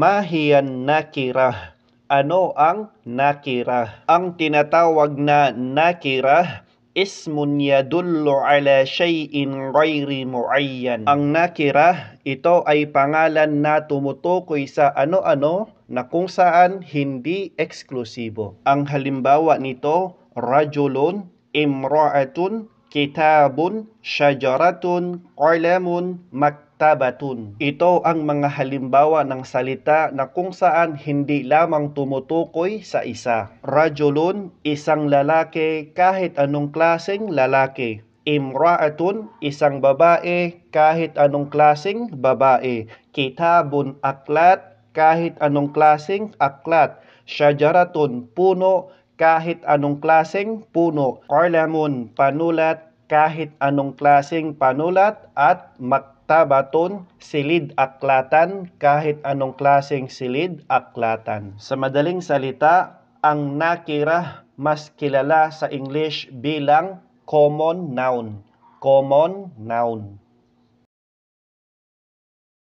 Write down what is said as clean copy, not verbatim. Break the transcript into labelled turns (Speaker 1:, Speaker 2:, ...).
Speaker 1: Mahiyan nakirah. Ano ang nakirah? Ang tinatawag na nakirah ismun yadullu ala shay'in ghairi muayyan. Ang nakirah, ito ay pangalan na tumutukoy sa ano-ano na kung saan hindi eksklusibo. Ang halimbawa nito, rajulun, imra'atun, kitabun, syajaratun, qalamun, maktabatun. Ito ang mga halimbawa ng salita na kung saan hindi lamang tumutukoy sa isa. Rajulun, isang lalaki kahit anong klaseng lalaki. Imra'atun, isang babae kahit anong klaseng babae. Kitabun, aklat, kahit anong klaseng aklat. Syajaratun, puno, kahit anong klaseng puno. Qalamun, panulat, kahit anong klaseng panulat. At maktabatun, silid-aklatan, kahit anong klaseng silid-aklatan. Sa madaling salita, ang nakirah mas kilala sa English bilang common noun. Common noun.